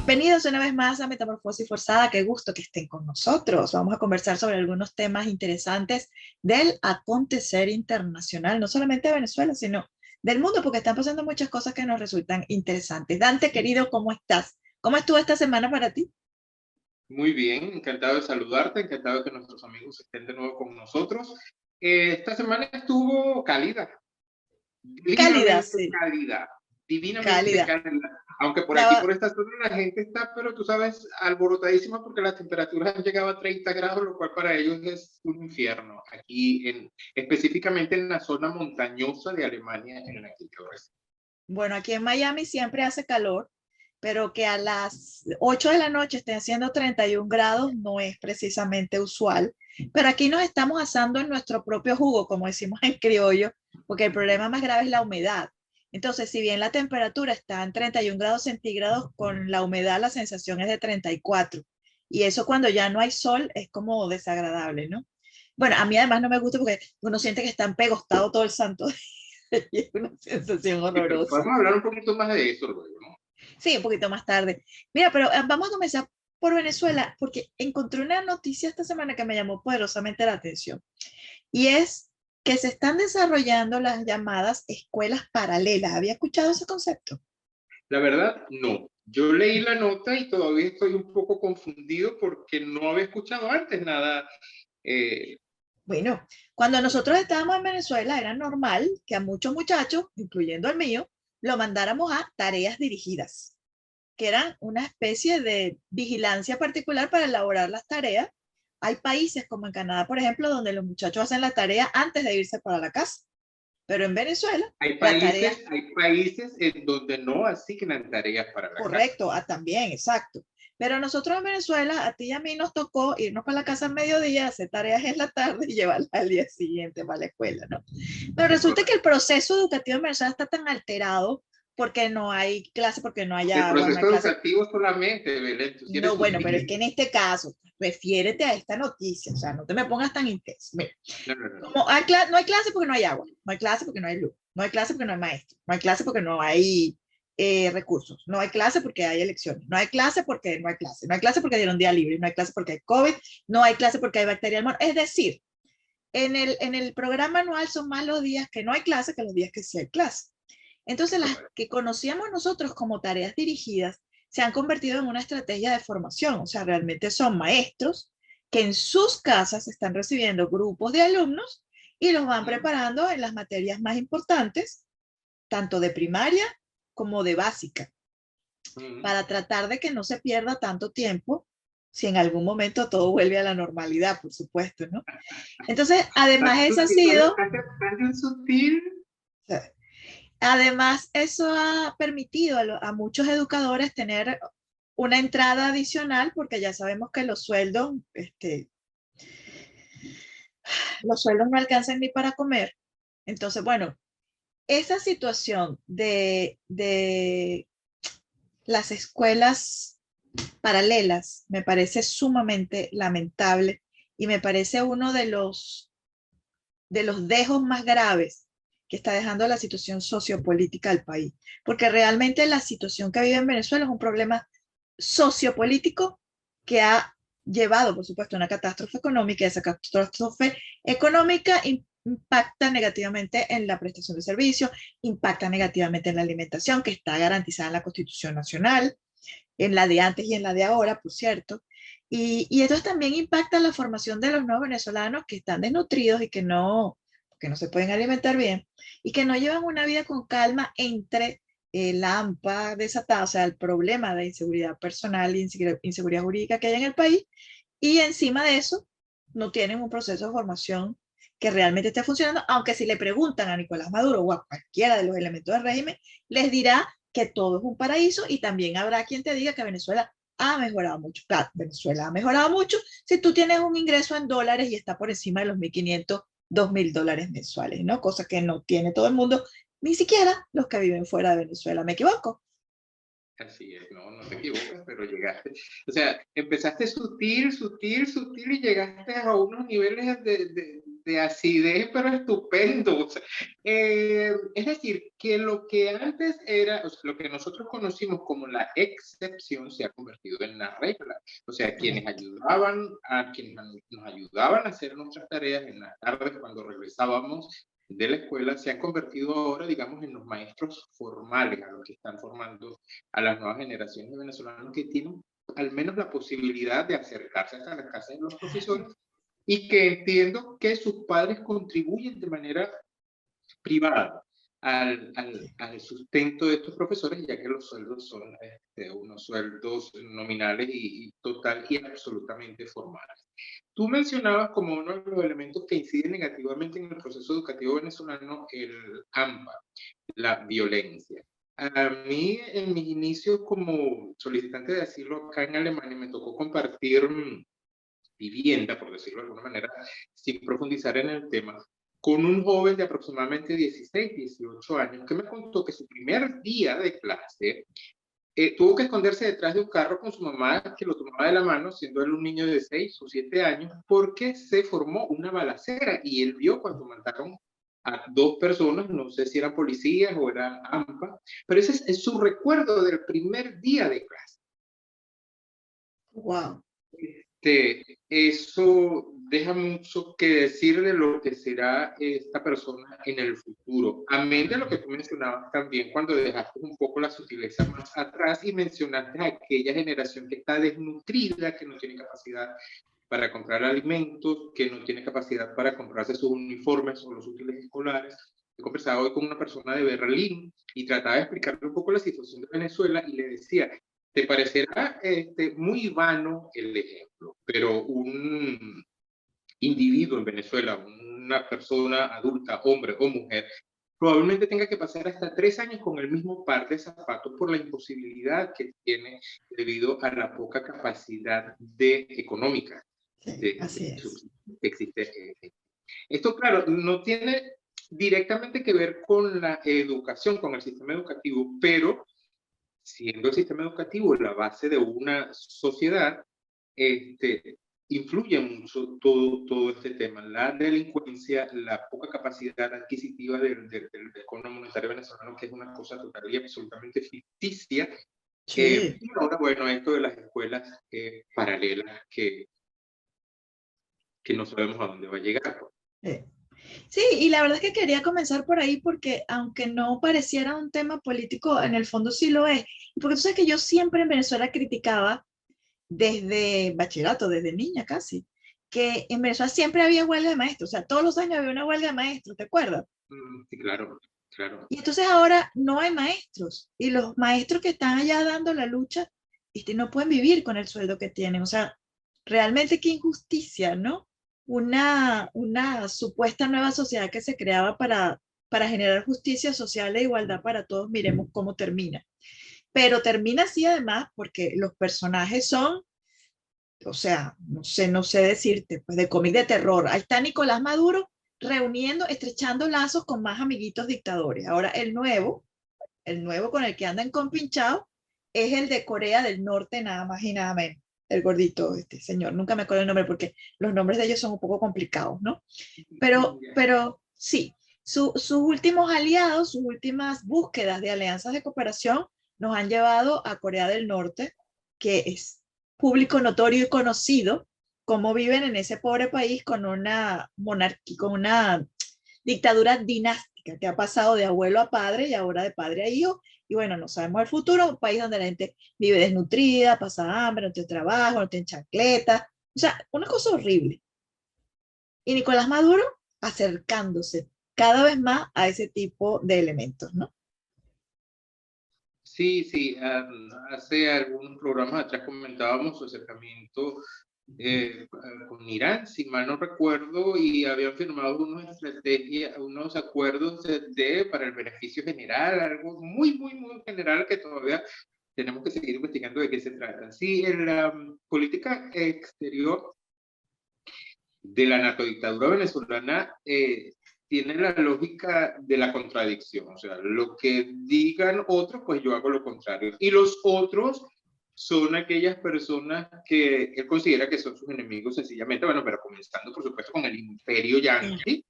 Bienvenidos una vez más a Metamorfosis Forzada. Qué gusto que estén con nosotros. Vamos a conversar sobre algunos temas interesantes del acontecer internacional, no solamente de Venezuela, sino del mundo, porque están pasando muchas cosas que nos resultan interesantes. Dante, querido, ¿cómo estás? ¿Cómo estuvo esta semana para ti? Muy bien, encantado de saludarte, encantado de que nuestros amigos estén de nuevo con nosotros. Esta semana estuvo cálida, Cálida, divinamente sí, cálida, divinamente cálida. cálida. Aunque por Ya aquí, va- por esta zona, la gente está, pero tú sabes, alborotadísima porque las temperaturas han llegado a 30 grados, lo cual para ellos es un infierno. Aquí, específicamente en la zona montañosa de Alemania, en la que yo resido. Bueno, aquí en Miami siempre hace calor, pero que a las 8 de la noche esté haciendo 31 grados no es precisamente usual. Pero aquí nos estamos asando en nuestro propio jugo, como decimos en criollo, porque el problema más grave es la humedad. Entonces, si bien la temperatura está en 31 grados centígrados, con la humedad la sensación es de 34. Y eso cuando ya no hay sol es como desagradable, ¿no? Bueno, a mí además no me gusta porque uno siente que está empegostado todo el santo día y es una sensación Sí, pero horrorosa. podemos hablar un poquito más de eso luego, ¿no? Sí, un poquito más tarde. Mira, pero vamos a comenzar por Venezuela, porque encontré una noticia esta semana que me llamó poderosamente la atención, y es que se están desarrollando las llamadas escuelas paralelas. ¿Había escuchado ese concepto? La verdad, no. Yo leí la nota y todavía estoy un poco confundido porque no había escuchado antes nada. eh, Bueno, cuando nosotros estábamos en Venezuela era normal que a muchos muchachos, incluyendo el mío, lo mandáramos a tareas dirigidas, que eran una especie de vigilancia particular para elaborar las tareas. Hay países como en Canadá, por ejemplo, donde los muchachos hacen la tarea antes de irse para la casa, pero en Venezuela la tarea, hay países en donde no asignan tareas para la casa. correcto, también, exacto. Pero nosotros en Venezuela, a ti y a mí nos tocó irnos para la casa al mediodía, hacer tareas en la tarde y llevarlas al día siguiente para la escuela, ¿no? Pero Es resulta que el correcto. proceso educativo en Venezuela está tan alterado porque no hay clase, porque no hay El agua, no hay proceso clase. educativo solamente, Belén, tú sí eres No, bueno, pero es sutil. que en este caso, refiérete a esta noticia, o sea, no te me pongas tan intenso. Mira, No, no, no, no. como no hay clase porque no hay agua, no hay clase porque no hay luz, no hay clase porque no hay maestro, no hay clase porque no hay recursos, no hay clase porque hay elecciones, no hay clase porque no hay clase, no hay clase porque dieron día libre, no hay clase porque hay COVID, no hay clase porque hay bacteria del mono. Es decir, en el programa anual son más los días que no hay clase que los días que sí hay clase. Es Entonces, las correcto. que conocíamos nosotros como tareas dirigidas se han convertido en una estrategia de formación, o sea, realmente son maestros que en sus casas están recibiendo grupos de alumnos y los van Mm, preparando en las materias más importantes, tanto de primaria como de básica, mm. para tratar de que no se pierda tanto tiempo si en algún momento todo vuelve a la normalidad, por supuesto, ¿no? Entonces, Tan además, eso ha sutil, sido, tan sutil. además, eso ha permitido a muchos educadores tener una entrada adicional, porque ya sabemos que los sueldos no alcanzan ni para comer. Entonces, bueno, esa situación de las escuelas paralelas me parece sumamente lamentable y me parece uno de los dejos más graves que está dejando la situación sociopolítica del país, porque realmente la situación que vive en Venezuela es un problema sociopolítico que ha llevado, por supuesto, a una catástrofe económica, y esa catástrofe económica impacta negativamente en la prestación de servicios, impacta negativamente en la alimentación, que está garantizada en la Constitución Nacional, en la de antes y en la de ahora, por cierto. Y esto también impacta la formación de los nuevos venezolanos que están desnutridos y que no se pueden alimentar bien y que no llevan una vida con calma entre la AMPA desatada, o sea, el problema de inseguridad personal e inseguridad jurídica que hay en el país, y encima de eso no tienen un proceso de formación que realmente esté funcionando, aunque si le preguntan a Nicolás Maduro o a cualquiera de los elementos del régimen, les dirá que todo es un paraíso, y también habrá quien te diga que Venezuela ha mejorado mucho. Claro, Venezuela ha mejorado mucho si tú tienes un ingreso en dólares y está por encima de los 1.500, $2.000 mensuales, ¿no? Cosa que no tiene todo el mundo, ni siquiera los que viven fuera de Venezuela. ¿Me equivoco? Así es, no, no te equivocas, pero llegaste, o sea, empezaste sutil, sutil, sutil y llegaste a unos niveles de acidez, pero estupendo. O sea, es decir, que lo que antes era, o sea, lo que nosotros conocimos como la excepción se ha convertido en la regla. O sea, quienes nos ayudaban a hacer nuestras tareas en las tardes cuando regresábamos de la escuela, se han convertido ahora, digamos, en los maestros formales, a los que están formando a las nuevas generaciones de venezolanos que tienen al menos la posibilidad de acercarse hasta las casas de los profesores y que entiendo que sus padres contribuyen de manera privada al sustento de estos profesores, ya que los sueldos son unos sueldos nominales y total y absolutamente formales. Tú mencionabas como uno de los elementos que inciden negativamente en el proceso educativo venezolano el AMPA, la violencia. A mí, en mis inicios como solicitante de asilo acá en Alemania, me tocó compartir vivienda, por decirlo de alguna manera, sin profundizar en el tema, con un joven de aproximadamente 16, 18 años, que me contó que su primer día de clase tuvo que esconderse detrás de un carro con su mamá, que lo tomaba de la mano, siendo él un niño de 6 o 7 años, porque se formó una balacera y él vio cuando mataron a 2 personas, no sé si eran policías o eran AMPA, pero ese es su recuerdo del primer día de clase. Wow. Eso deja mucho que decir de lo que será esta persona en el futuro. Amén de lo que tú mencionabas también cuando dejaste un poco la sutileza más atrás y mencionaste a aquella generación que está desnutrida, que no tiene capacidad para comprar alimentos, que no tiene capacidad para comprarse sus uniformes o los útiles escolares. He conversado hoy con una persona de Berlín y trataba de explicarle un poco la situación de Venezuela y le decía, te parecerá muy vano el ejemplo, pero un individuo en Venezuela, una persona adulta, hombre o mujer, probablemente tenga que pasar hasta 3 años con el mismo par de zapatos por la imposibilidad que tiene debido a la poca capacidad económica Sí, así es. que existe. Esto, claro, no tiene directamente que ver con la educación, con el sistema educativo, pero siendo el sistema educativo la base de una sociedad, influye mucho todo este tema. La delincuencia, la poca capacidad adquisitiva del Fondo Monetario Venezolano, que es una cosa total y absolutamente ficticia. Sí. Y ahora, bueno, esto de las escuelas paralelas que no sabemos a dónde va a llegar. Sí. Sí, y la verdad es que quería comenzar por ahí porque aunque no pareciera un tema político, en el fondo sí lo es. Porque tú sabes que yo siempre en Venezuela criticaba desde bachillerato, desde niña casi, que en Venezuela siempre había huelga de maestros, o sea, todos los años había una huelga de maestros, ¿te acuerdas? Sí, claro, claro. Y entonces ahora no hay maestros y los maestros que están allá dando la lucha no pueden vivir con el sueldo que tienen, o sea, realmente qué injusticia, ¿no? Una supuesta nueva sociedad que se creaba para generar justicia social e igualdad para todos, miremos cómo termina. Pero termina así además porque los personajes son, o sea, no sé decirte, pues de cómic de terror. Ahí está Nicolás Maduro reuniendo, estrechando lazos con más amiguitos dictadores. Ahora el nuevo con el que andan compinchados es el de Corea del Norte, nada más y nada menos. El gordito, este señor, nunca me acuerdo el nombre porque los nombres de ellos son un poco complicados, ¿no? Pero sí, sus últimos aliados, sus últimas búsquedas de alianzas de cooperación nos han llevado a Corea del Norte, que es público notorio y conocido, cómo viven en ese pobre país con una monarquía, con una dictadura dinástica que ha pasado de abuelo a padre y ahora de padre a hijo. Y bueno, no sabemos el futuro, un país donde la gente vive desnutrida, pasa hambre, no tiene trabajo, no tiene chancleta. O sea, una cosa horrible. Y Nicolás Maduro acercándose cada vez más a ese tipo de elementos, ¿no? Sí, sí, hace algunos programas atrás comentábamos su acercamiento con Irán, si mal no recuerdo, y habían firmado unos acuerdos para el beneficio general, algo muy, muy, muy general que todavía tenemos que seguir investigando de qué se trata. Sí, en la política exterior de la narcodictadura venezolana tiene la lógica de la contradicción, o sea, lo que digan otros, pues yo hago lo contrario. Y los otros son aquellas personas que él considera que son sus enemigos sencillamente, bueno, pero comenzando por supuesto con el imperio yanqui.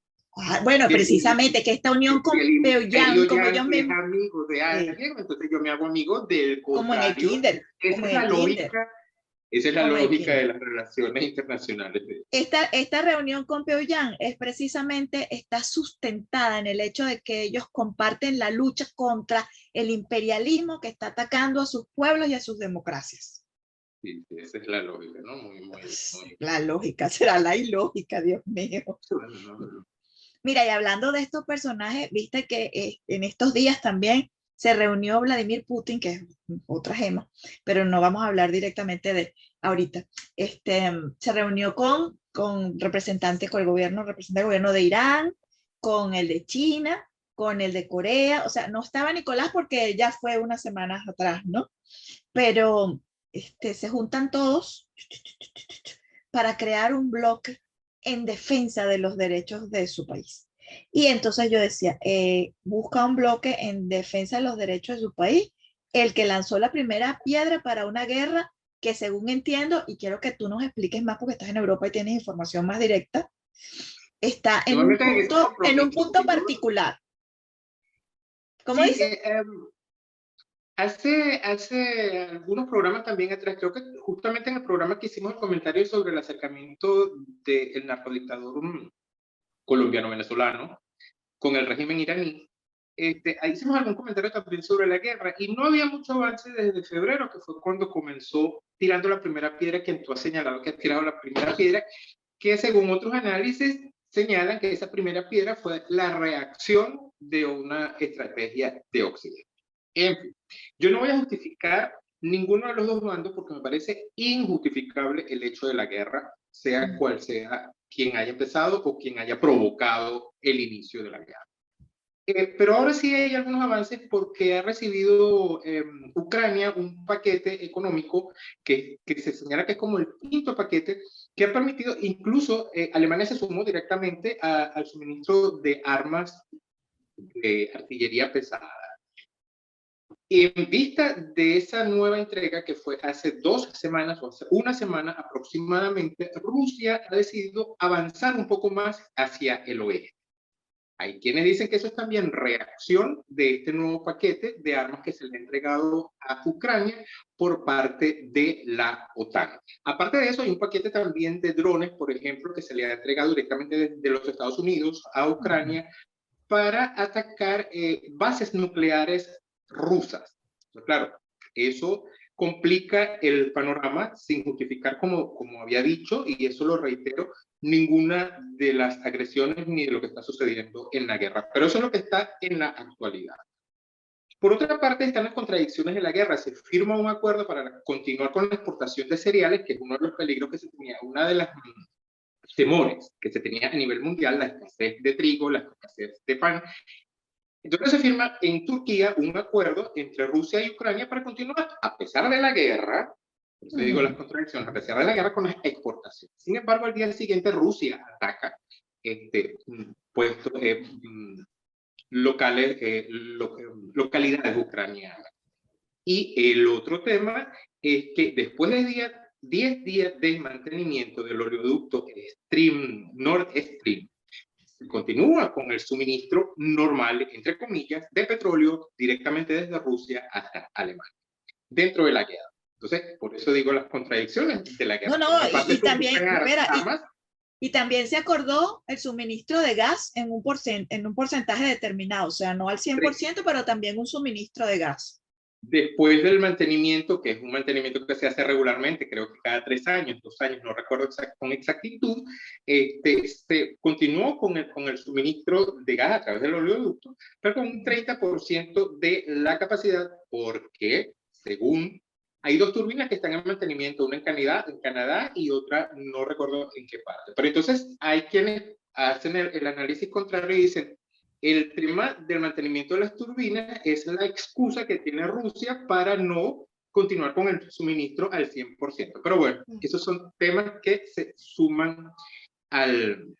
Bueno, precisamente que esta unión con el Pyongyang, imperio como ellos yanqui es mismos, amigo de alguien, entonces yo me hago amigo del como en el contrario. kinder, Esa como es en la el kinder, lógica, esa es la como en el lógica kinder. de las relaciones internacionales. Esta reunión con Pyongyang es precisamente, está sustentada en el hecho de que ellos comparten la lucha contra el imperialismo que está atacando a sus pueblos y a sus democracias. Sí, esa es la lógica, ¿no? Muy. La lógica, será la ilógica, Dios mío. Mira, y hablando de estos personajes, viste que en estos días también se reunió Vladimir Putin, que es otra gema, pero no vamos a hablar directamente de ahorita. Se reunió con representantes, con el gobierno, representante del gobierno de Irán, con el de China, con el de Corea, o sea, no estaba Nicolás porque ya fue unas semanas atrás, ¿no? Pero se juntan todos para crear un bloque en defensa de los derechos de su país. Y entonces yo decía, busca un bloque en defensa de los derechos de su país, el que lanzó la primera piedra para una guerra que según entiendo, y quiero que tú nos expliques más porque estás en Europa y tienes información más directa, está en un punto particular. ¿Cómo sí, dice? Hace algunos programas también atrás, creo que justamente en el programa que hicimos el comentario sobre el acercamiento del narcodictador colombiano-venezolano con el régimen iraní, ahí hicimos algún comentario también sobre la guerra y no había mucho avance desde febrero, que fue cuando comenzó tirando la primera piedra, quien tú has señalado que ha tirado la primera piedra, que según otros análisis señalan que esa primera piedra fue la reacción de una estrategia de Occidente. En fin, yo no voy a justificar ninguno de los dos bandos porque me parece injustificable el hecho de la guerra, sea cual sea quien haya empezado o quien haya provocado el inicio de la guerra. Pero ahora sí hay algunos avances porque ha recibido Ucrania un paquete económico que se señala que es como el quinto paquete que ha permitido, incluso Alemania se sumó directamente al suministro de armas de artillería pesada. En vista de esa nueva entrega que fue hace 2 semanas o hace una semana aproximadamente, Rusia ha decidido avanzar un poco más hacia el oeste. Hay quienes dicen que eso es también reacción de este nuevo paquete de armas que se le ha entregado a Ucrania por parte de la OTAN. Aparte de eso, hay un paquete también de drones, por ejemplo, que se le ha entregado directamente desde los Estados Unidos a Ucrania para atacar bases nucleares rusas. Entonces, claro, eso complica el panorama sin justificar, como había dicho, y eso lo reitero, ninguna de las agresiones ni de lo que está sucediendo en la guerra. Pero eso es lo que está en la actualidad. Por otra parte, están las contradicciones de la guerra. Se firma un acuerdo para continuar con la exportación de cereales, que es uno de los peligros que se tenía, una de las temores que se tenía a nivel mundial, la escasez de trigo, la escasez de pan. Entonces se firma en Turquía un acuerdo entre Rusia y Ucrania para continuar, a pesar de la guerra, por eso digo las contradicciones, a pesar de la guerra con las exportaciones. Sin embargo, al día siguiente Rusia ataca puestos localidades ucranianas. Y el otro tema es que después de 10 días de mantenimiento del oleoducto Nord Stream, continúa con el suministro normal, entre comillas, de petróleo directamente desde Rusia hasta Alemania, dentro de la guerra. Entonces, por eso digo las contradicciones de la guerra. No, y también, espera, y también se acordó el suministro de gas en un porcentaje determinado, o sea, no al 100%, pero también un suministro de gas. Después del mantenimiento, que es un mantenimiento que se hace regularmente, creo que cada 3 años, 2 años, no recuerdo con exactitud, se continuó con el suministro de gas a través del oleoducto, pero con un 30% de la capacidad, porque según hay 2 turbinas que están en mantenimiento, una en Canadá y otra no recuerdo en qué parte. Pero entonces hay quienes hacen el análisis contrario y dicen, el tema del mantenimiento de las turbinas es la excusa que tiene Rusia para no continuar con el suministro al 100%. Pero bueno, esos son temas que se suman al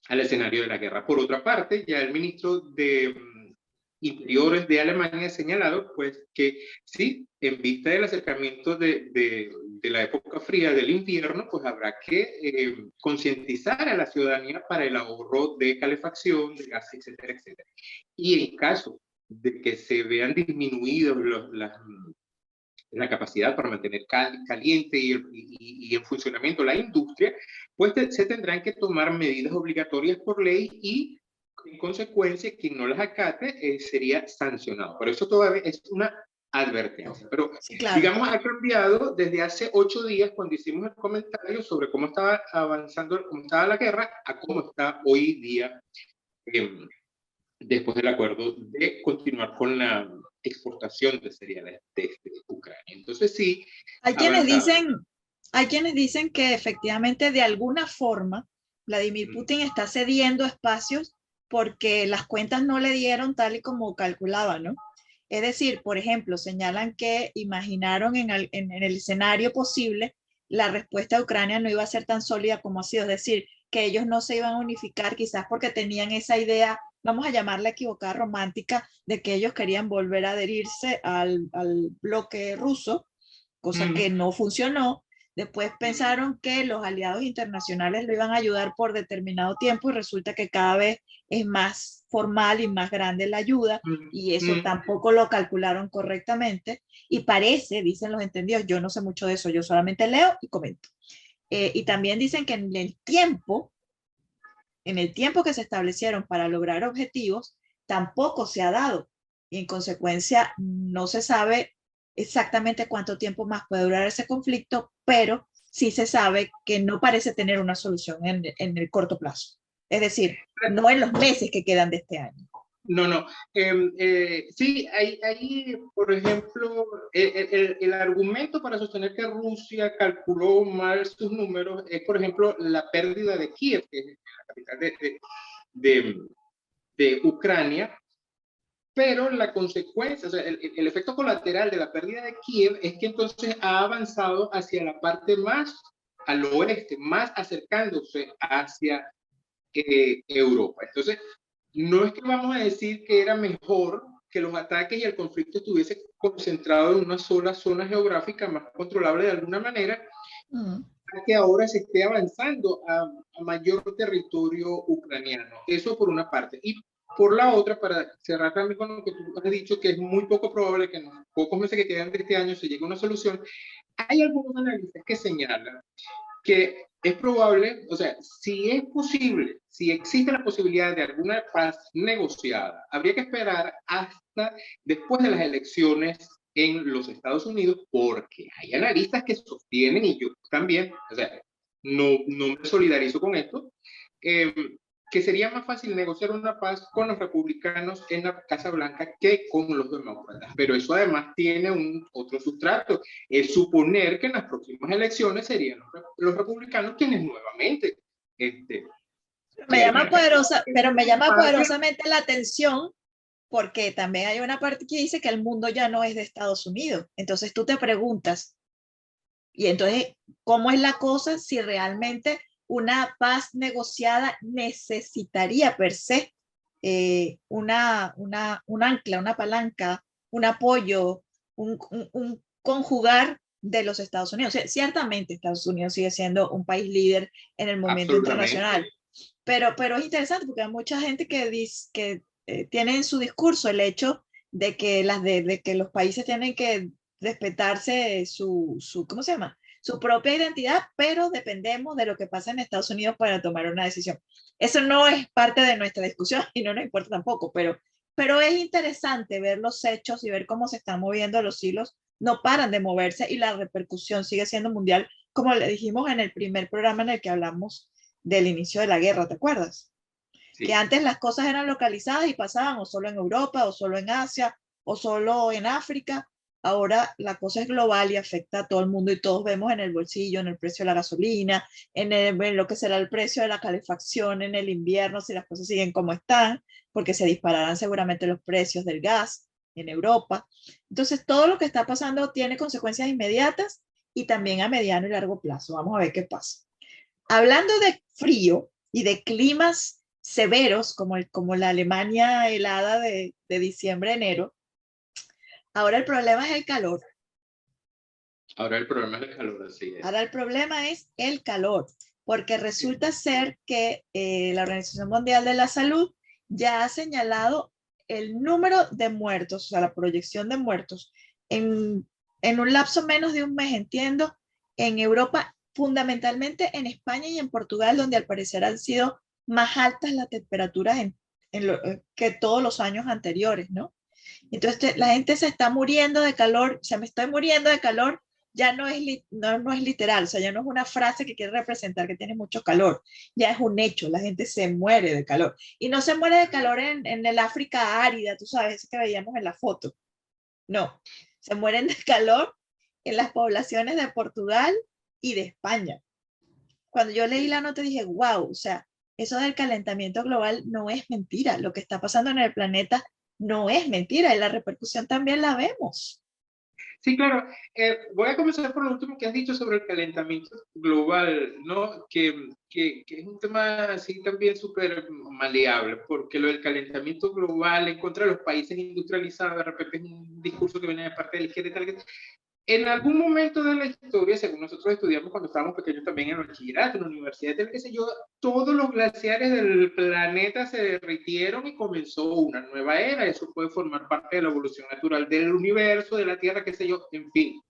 escenario de la guerra. Por otra parte, ya el ministro de interiores de Alemania señalado, pues que sí, en vista del acercamiento de la época fría del invierno, pues habrá que concientizar a la ciudadanía para el ahorro de calefacción, de gas, etcétera, etcétera. Y en caso de que se vean disminuidos la capacidad para mantener caliente y en funcionamiento la industria, pues se tendrán que tomar medidas obligatorias por ley y en consecuencia quien no las acate sería sancionado. Por eso todavía es una advertencia. Pero Sí, claro. digamos ha cambiado desde hace 8 días cuando hicimos el comentario sobre cómo estaba avanzando, cómo estaba la guerra, a cómo está hoy día después del acuerdo de continuar con la exportación de cereales desde Ucrania. Entonces sí, Hay quienes dicen que efectivamente de alguna forma Vladimir Putin está cediendo espacios porque las cuentas no le dieron tal y como calculaba, ¿no? Es decir, por ejemplo, señalan que imaginaron en el escenario posible la respuesta de Ucrania no iba a ser tan sólida como ha sido, es decir, que ellos no se iban a unificar quizás porque tenían esa idea, vamos a llamarla equivocada, romántica, de que ellos querían volver a adherirse al bloque ruso, cosa que no funcionó. Después pensaron que los aliados internacionales lo iban a ayudar por determinado tiempo y resulta que cada vez es más formal y más grande la ayuda y eso tampoco lo calcularon correctamente y parece, dicen los entendidos, yo no sé mucho de eso, yo solamente leo y comento. Y también dicen que en el tiempo que se establecieron para lograr objetivos, tampoco se ha dado y en consecuencia no se sabe exactamente cuánto tiempo más puede durar ese conflicto, pero sí se sabe que no parece tener una solución en el corto plazo. Es decir, no en los meses que quedan de este año. No. Sí, hay, por ejemplo, el argumento para sostener que Rusia calculó mal sus números es, por ejemplo, la pérdida de Kiev, que es la capital de Ucrania, pero la consecuencia, o sea, el efecto colateral de la pérdida de Kiev es que entonces ha avanzado hacia la parte más al oeste, más acercándose hacia Europa. Entonces, no es que vamos a decir que era mejor que los ataques y el conflicto estuviese concentrado en una sola zona geográfica más controlable de alguna manera, que ahora se esté avanzando a mayor territorio ucraniano. Eso por una parte. Y por la otra, para cerrar también con lo que tú has dicho, que es muy poco probable que en los pocos meses que quedan de este año se llegue a una solución, hay algunos analistas que señalan que es probable, o sea, si es posible, si existe la posibilidad de alguna paz negociada, habría que esperar hasta después de las elecciones en los Estados Unidos, porque hay analistas que sostienen, y yo también, o sea, no me solidarizo con esto, que sería más fácil negociar una paz con los republicanos en la Casa Blanca que con los demócratas. Pero eso además tiene otro sustrato. Es suponer que en las próximas elecciones serían los republicanos quienes nuevamente me llama poderosamente la atención porque también hay una parte que dice que el mundo ya no es de Estados Unidos. Entonces tú te preguntas, y entonces, ¿cómo es la cosa si realmente una paz negociada necesitaría per se un ancla, una palanca, un apoyo, un conjugar de los Estados Unidos? O sea, ciertamente Estados Unidos sigue siendo un país líder en el momento internacional, pero es interesante porque hay mucha gente que dice que tiene en su discurso el hecho de que, de que los países tienen que respetarse ¿cómo se llama? Su propia identidad, pero dependemos de lo que pasa en Estados Unidos para tomar una decisión. Eso no es parte de nuestra discusión y no nos importa tampoco, pero es interesante ver los hechos y ver cómo se están moviendo los hilos, no paran de moverse y la repercusión sigue siendo mundial, como le dijimos en el primer programa en el que hablamos del inicio de la guerra, ¿te acuerdas? Sí. Que antes las cosas eran localizadas y pasaban o solo en Europa, o solo en Asia, o solo en África. Ahora la cosa es global y afecta a todo el mundo y todos vemos en el bolsillo, en el precio de la gasolina, en lo que será el precio de la calefacción en el invierno, si las cosas siguen como están, porque se dispararán seguramente los precios del gas en Europa. Entonces, todo lo que está pasando tiene consecuencias inmediatas y también a mediano y largo plazo. Vamos a ver qué pasa. Hablando de frío y de climas severos, como la Alemania helada de diciembre, enero. Ahora el problema es el calor. Ahora el problema es el calor, así es. Ahora el problema es el calor, porque resulta ser que la Organización Mundial de la Salud ya ha señalado el número de muertos, o sea, la proyección de muertos en un lapso menos de un mes, entiendo, en Europa, fundamentalmente en España y en Portugal, donde al parecer han sido más altas las temperaturas que todos los años anteriores, ¿no? Entonces la gente se está muriendo de calor, se me estoy muriendo de calor, ya no es literal, o sea, ya no es una frase que quiere representar que tiene mucho calor, ya es un hecho, la gente se muere de calor. Y no se muere de calor en el África árida, tú sabes, eso que veíamos en la foto. No, se mueren de calor en las poblaciones de Portugal y de España. Cuando yo leí la nota dije, wow, o sea, eso del calentamiento global no es mentira, lo que está pasando en el planeta no es mentira y la repercusión también la vemos. Sí, claro. Voy a comenzar por lo último que has dicho sobre el calentamiento global, ¿no? Que es un tema así también súper maleable, porque lo del calentamiento global en contra de los países industrializados, de repente es un discurso que viene de parte de la izquierda y tal. En algún momento de la historia, según nosotros estudiamos cuando estábamos pequeños también en el bachillerato, en la universidad, qué sé yo, todos los glaciares del planeta se derritieron y comenzó una nueva era. Eso puede formar parte de la evolución natural del universo, de la Tierra, qué sé yo, en fin.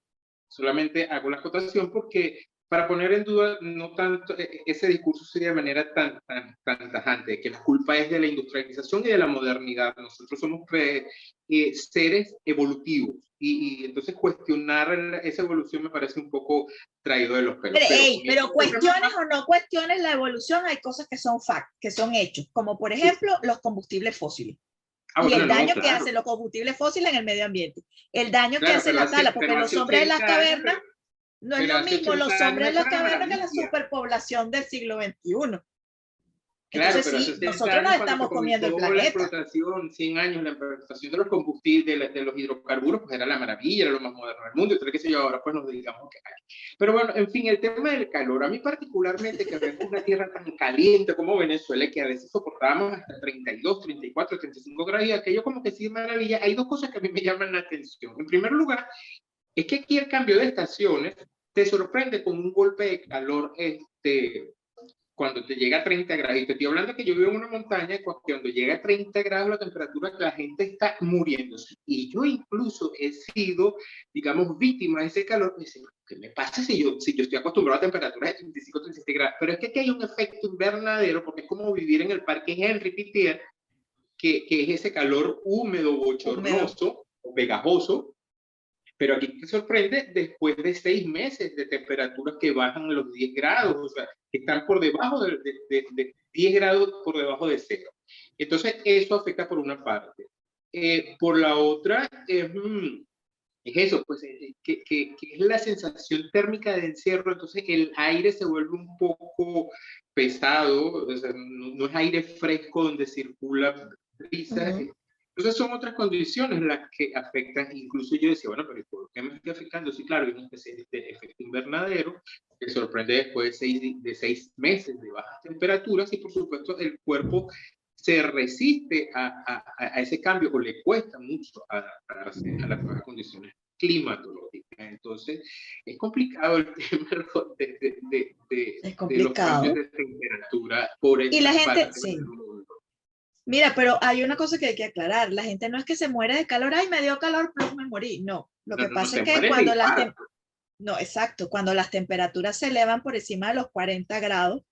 Solamente hago la acotación porque para poner en duda no tanto ese discurso sería de manera tan tajante, que la culpa es de la industrialización y de la modernidad. Nosotros somos seres evolutivos y entonces cuestionar esa evolución me parece un poco traído de los pelos. Pero cuestiones o no cuestiones la evolución, hay cosas que son fact, que son hechos, como por ejemplo los combustibles fósiles. Y el daño que hacen los combustibles fósiles en el medio ambiente, el daño que hace la tala, porque los hombres de las cavernas, no es lo mismo los hombres de las cavernas que la superpoblación del siglo XXI. Claro, entonces sí, nosotros nos estamos comiendo el planeta. La explotación, 100 años, la explotación de los combustibles, de los hidrocarburos, pues era la maravilla, era lo más moderno del mundo, entonces qué sé yo, ahora pues nos dedicamos que hay. Pero bueno, en fin, el tema del calor, a mí particularmente, que vemos una tierra tan caliente como Venezuela, que a veces soportábamos hasta 32, 34, 35 grados, y aquello como que sí es maravilla, hay dos cosas que a mí me llaman la atención. En primer lugar, es que aquí el cambio de estaciones te sorprende con un golpe de calor cuando te llega a 30 grados, y te estoy hablando que yo vivo en una montaña, y cuando llega a 30 grados la temperatura, la gente está muriéndose. Y yo incluso he sido, digamos, víctima de ese calor. Me dice, ¿qué me pasa si yo estoy acostumbrado a temperaturas de 35, 36 grados? Pero es que aquí hay un efecto invernadero, porque es como vivir en el Parque Henry Pittier, que es ese calor húmedo, bochornoso, pegajoso. Pero aquí te sorprende después de 6 meses de temperaturas que bajan a los 10 grados, o sea, que están por debajo de 10 grados por debajo de cero. Entonces, eso afecta por una parte. Por la otra, es eso, pues, que es la sensación térmica de encierro, entonces el aire se vuelve un poco pesado, o sea, no es aire fresco donde circula brisa. Entonces son otras condiciones las que afectan, incluso yo decía, bueno, pero ¿por qué me estoy afectando? Sí, claro, hay una especie de efecto invernadero que sorprende después de 6 meses de bajas temperaturas y por supuesto el cuerpo se resiste a ese cambio o le cuesta mucho adaptarse a las nuevas condiciones climatológicas. Entonces, es complicado el tema de los cambios de temperatura por y la gente, parte sí. del mundo. Mira, pero hay una cosa que hay que aclarar. La gente no es que se muere de calor, ay, me dio calor, pero me morí. No, lo que pasa es que cuando no, exacto, cuando las temperaturas se elevan por encima de los 40 grados,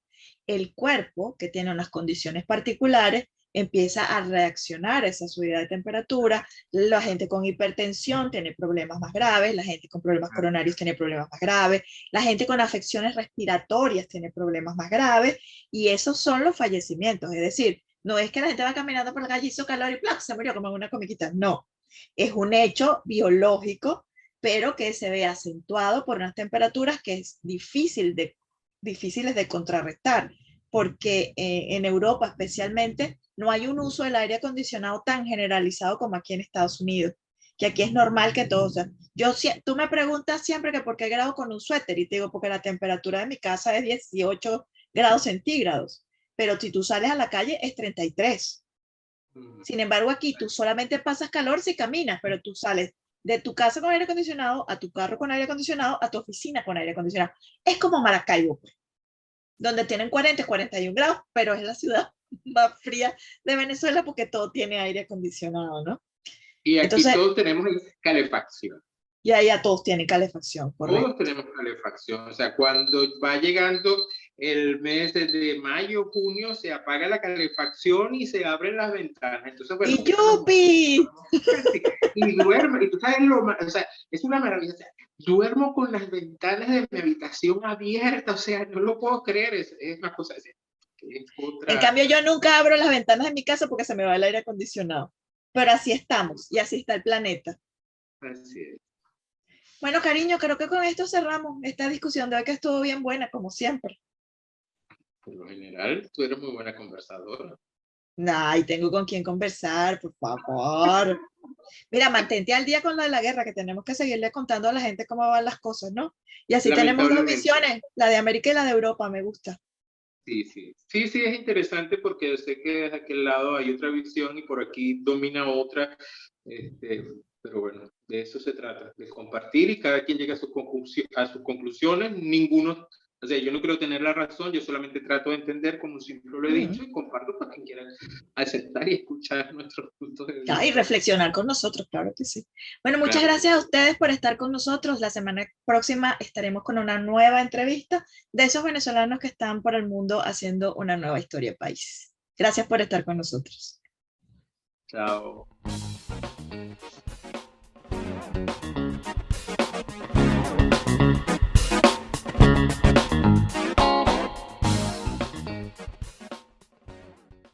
el cuerpo, que tiene unas condiciones particulares, empieza a reaccionar a esa subida de temperatura. La gente con hipertensión tiene problemas más graves, la gente con problemas coronarios tiene problemas más graves, la gente con afecciones respiratorias tiene problemas más graves, y esos son los fallecimientos. Es decir, no es que la gente va caminando por la calle, hizo calor y ¡plá! Se murió como una comiquita. No, es un hecho biológico, pero que se ve acentuado por unas temperaturas que es difíciles de contrarrestar, porque en Europa especialmente no hay un uso del aire acondicionado tan generalizado como aquí en Estados Unidos, que aquí es normal que todo, o sea, tú me preguntas siempre que por qué grabo con un suéter y te digo porque la temperatura de mi casa es 18 grados centígrados. pero si tú sales a la calle es 33. Sin embargo, aquí tú solamente pasas calor si caminas, pero tú sales de tu casa con aire acondicionado, a tu carro con aire acondicionado, a tu oficina con aire acondicionado. Es como Maracaibo, pues, donde tienen 40 y 41 grados, pero es la ciudad más fría de Venezuela porque todo tiene aire acondicionado, ¿no? Y aquí Entonces, todos tenemos calefacción. y allá todos tienen calefacción, correcto. Todos tenemos calefacción. O sea, cuando va llegando el mes de mayo, junio, se apaga la calefacción y se abren las ventanas. Entonces, bueno, ¡Y yupi! y duermo, y tú sabes, o sea, es una maravilla. O sea, duermo con las ventanas de mi habitación abiertas, o sea, no lo puedo creer, es una cosa así. Es En otra. cambio, yo nunca abro las ventanas de mi casa porque se me va el aire acondicionado. Pero así estamos y así está el planeta. Así es. Bueno, cariño, creo que con esto cerramos esta discusión de hoy que estuvo bien buena, como siempre. Por lo general, tú eres muy buena conversadora. Ay, tengo con quién conversar, por favor. Mira, mantente al día con lo de la guerra, que tenemos que seguirle contando a la gente cómo van las cosas, ¿no? Y así tenemos dos Lamentablemente. visiones, la de América y la de Europa, me gusta. Sí, sí. Sí, sí, es interesante porque sé que de aquel lado hay otra visión y por aquí domina otra. Pero bueno, de eso se trata, de compartir y cada quien llega a a sus conclusiones. Ninguno, o sea, yo no quiero tener la razón, yo solamente trato de entender, como siempre lo he dicho, y comparto para quien quiera aceptar y escuchar nuestros puntos de Ya, y vista. reflexionar con nosotros, claro que sí. Bueno, muchas Claro. gracias a ustedes por estar con nosotros. La semana próxima estaremos con una nueva entrevista de esos venezolanos que están por el mundo haciendo una nueva historia país. Gracias por estar con nosotros. Chao.